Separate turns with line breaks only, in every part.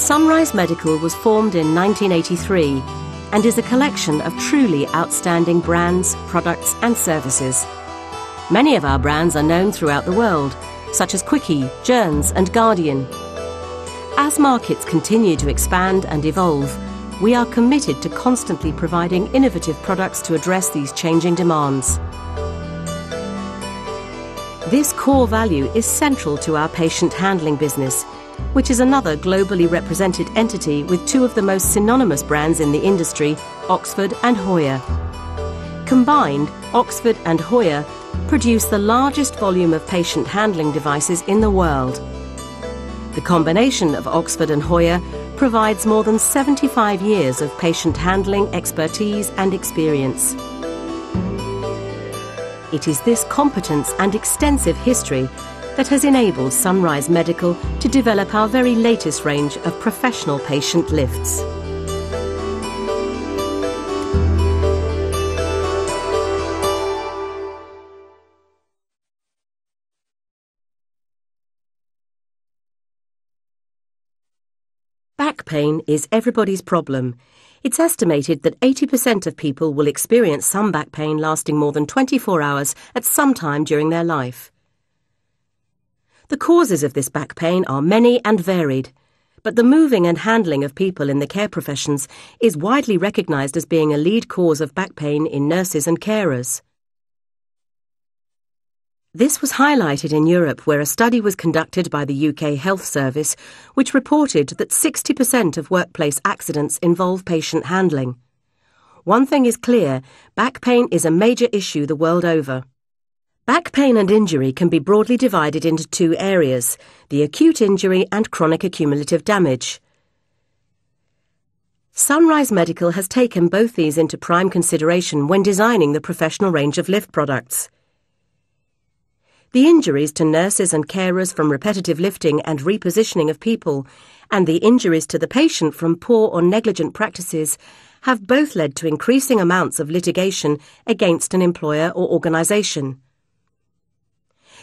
Sunrise Medical was formed in 1983 and is a collection of truly outstanding brands, products and services. Many of our brands are known throughout the world, such as Quickie, Journs and Guardian. As markets continue to expand and evolve, we are committed to constantly providing innovative products to address these changing demands. This core value is central to our patient handling business, which is another globally represented entity with two of the most synonymous brands in the industry, Oxford and Hoyer. Combined, Oxford and Hoyer produce the largest volume of patient handling devices in the world. The combination of Oxford and Hoyer provides more than 75 years of patient handling expertise and experience. It is this competence and extensive history that has enabled Sunrise Medical to develop our very latest range of professional patient lifts. Back pain is everybody's problem. It's estimated that 80% of people will experience some back pain lasting more than 24 hours at some time during their life. The causes of this back pain are many and varied, but the moving and handling of people in the care professions is widely recognised as being a lead cause of back pain in nurses and carers. This was highlighted in Europe, where a study was conducted by the UK Health Service, which reported that 60% of workplace accidents involve patient handling. One thing is clear: back pain is a major issue the world over. Back pain and injury can be broadly divided into two areas: the acute injury and chronic accumulative damage. Sunrise Medical has taken both these into prime consideration when designing the professional range of lift products. The injuries to nurses and carers from repetitive lifting and repositioning of people, and the injuries to the patient from poor or negligent practices, have both led to increasing amounts of litigation against an employer or organisation.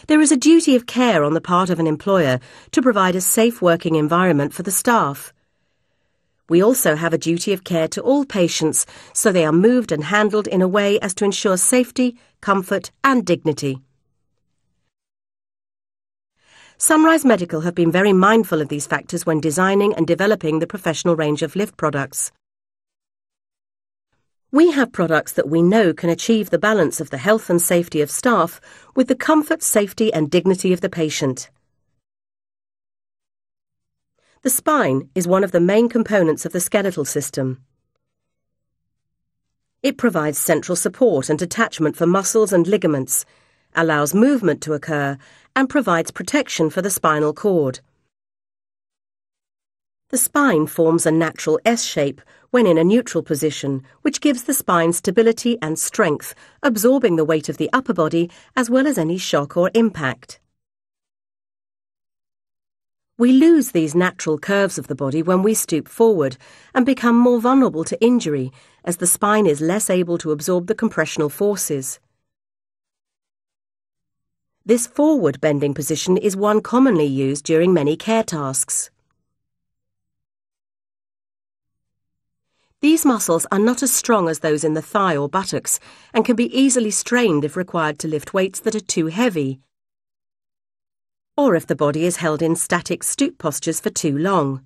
There is a duty of care on the part of an employer to provide a safe working environment for the staff. We also have a duty of care to all patients, so they are moved and handled in a way as to ensure safety, comfort and dignity. Sunrise Medical have been very mindful of these factors when designing and developing the professional range of lift products. We have products that we know can achieve the balance of the health and safety of staff with the comfort, safety and dignity of the patient. The spine is one of the main components of the skeletal system. It provides central support and attachment for muscles and ligaments, allows movement to occur, and provides protection for the spinal cord. The spine forms a natural S shape when in a neutral position, which gives the spine stability and strength, absorbing the weight of the upper body as well as any shock or impact. We lose these natural curves of the body when we stoop forward and become more vulnerable to injury, as the spine is less able to absorb the compressional forces. This forward bending position is one commonly used during many care tasks. These muscles are not as strong as those in the thigh or buttocks and can be easily strained if required to lift weights that are too heavy, or if the body is held in static stoop postures for too long.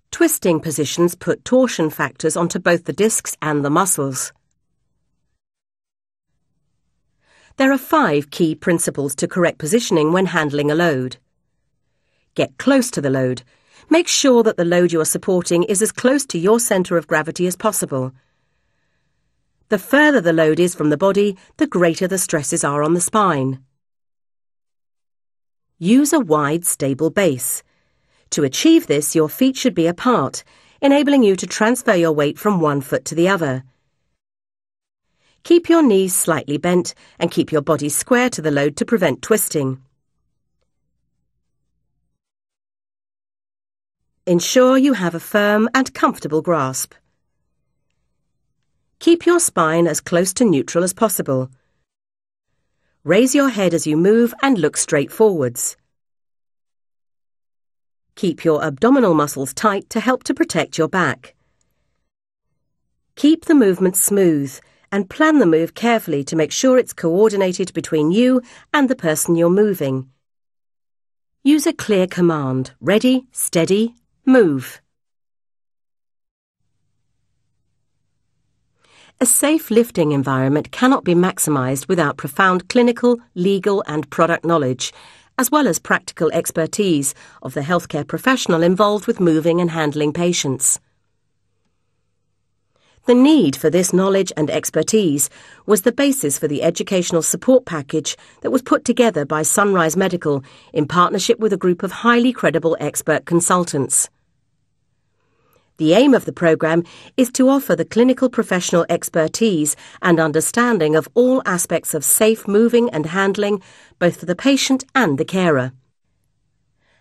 Twisting positions put torsion factors onto both the discs and the muscles. There are 5 key principles to correct positioning when handling a load. Get close to the load. Make sure that the load you are supporting is as close to your centre of gravity as possible. The further the load is from the body, the greater the stresses are on the spine. Use a wide, stable base. To achieve this, your feet should be apart, enabling you to transfer your weight from one foot to the other. Keep your knees slightly bent and keep your body square to the load to prevent twisting. Ensure you have a firm and comfortable grasp. Keep your spine as close to neutral as possible. Raise your head as you move and look straight forwards. Keep your abdominal muscles tight to help to protect your back. Keep the movement smooth and plan the move carefully to make sure it's coordinated between you and the person you're moving. Use a clear command: ready, steady, move. A safe lifting environment cannot be maximised without profound clinical, legal and product knowledge, as well as practical expertise of the healthcare professional involved with moving and handling patients. The need for this knowledge and expertise was the basis for the educational support package that was put together by Sunrise Medical in partnership with a group of highly credible expert consultants. The aim of the programme is to offer the clinical professional expertise and understanding of all aspects of safe moving and handling, both for the patient and the carer.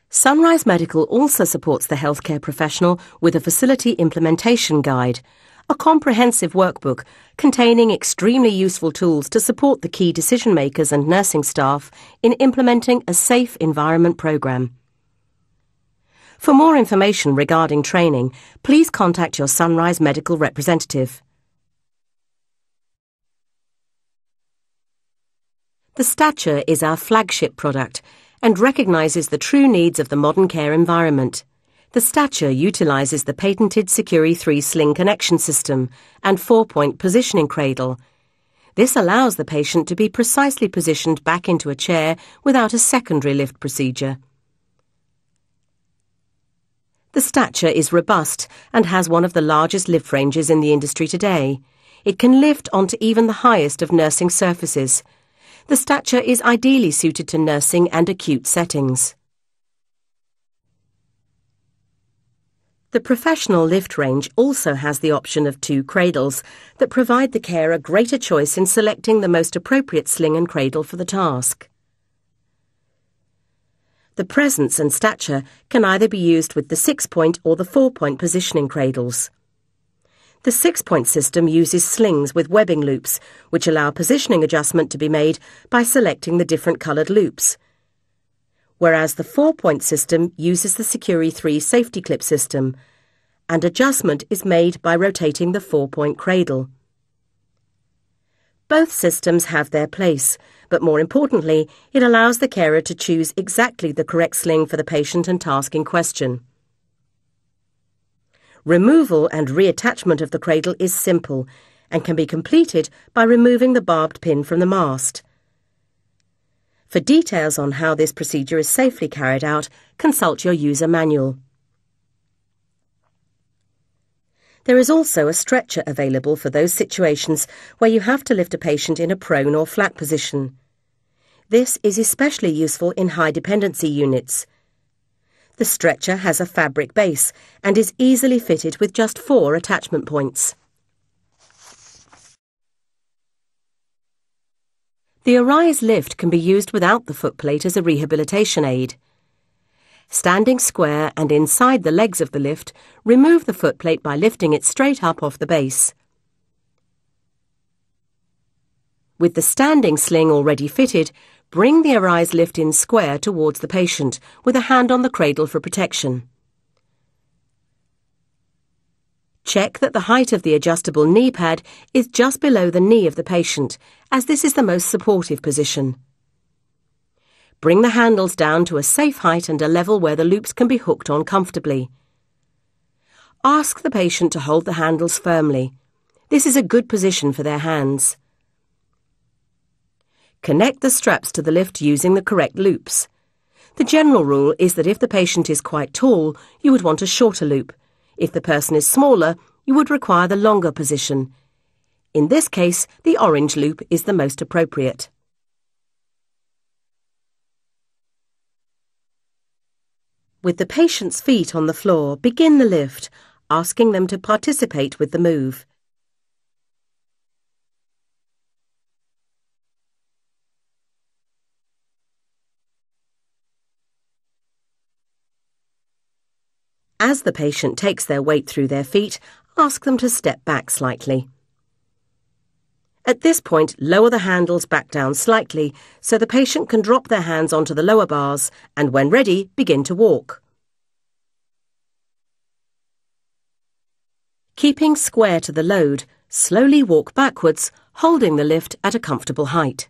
Sunrise Medical also supports the healthcare professional with a facility implementation guide, a comprehensive workbook containing extremely useful tools to support the key decision makers and nursing staff in implementing a safe environment programme. For more information regarding training, please contact your Sunrise Medical representative. The Stature is our flagship product and recognises the true needs of the modern care environment. The Stature utilises the patented Securi 3 sling connection system and 4-point positioning cradle. This allows the patient to be precisely positioned back into a chair without a secondary lift procedure. The Stature is robust and has one of the largest lift ranges in the industry today. It can lift onto even the highest of nursing surfaces. The Stature is ideally suited to nursing and acute settings. The professional lift range also has the option of 2 cradles that provide the carer greater choice in selecting the most appropriate sling and cradle for the task. The Presence and Stature can either be used with the 6-point or the 4-point positioning cradles. The 6-point system uses slings with webbing loops, which allow positioning adjustment to be made by selecting the different coloured loops, whereas the 4-point system uses the Securi 3 safety clip system, and adjustment is made by rotating the 4-point cradle. Both systems have their place, but more importantly, it allows the carer to choose exactly the correct sling for the patient and task in question. Removal and reattachment of the cradle is simple and can be completed by removing the barbed pin from the mast. For details on how this procedure is safely carried out, consult your user manual. There is also a stretcher available for those situations where you have to lift a patient in a prone or flat position. This is especially useful in high dependency units. The stretcher has a fabric base and is easily fitted with just 4 attachment points. The Arise lift can be used without the footplate as a rehabilitation aid. Standing square and inside the legs of the lift, remove the footplate by lifting it straight up off the base. With the standing sling already fitted, bring the Arise lift in square towards the patient, with a hand on the cradle for protection. Check that the height of the adjustable knee pad is just below the knee of the patient, as this is the most supportive position. Bring the handles down to a safe height and a level where the loops can be hooked on comfortably. Ask the patient to hold the handles firmly. This is a good position for their hands. Connect the straps to the lift using the correct loops. The general rule is that if the patient is quite tall, you would want a shorter loop. If the person is smaller, you would require the longer position. In this case, the orange loop is the most appropriate. With the patient's feet on the floor, begin the lift, asking them to participate with the move. As the patient takes their weight through their feet, ask them to step back slightly. At this point, lower the handles back down slightly so the patient can drop their hands onto the lower bars and, when ready, begin to walk. Keeping square to the load, slowly walk backwards, holding the lift at a comfortable height.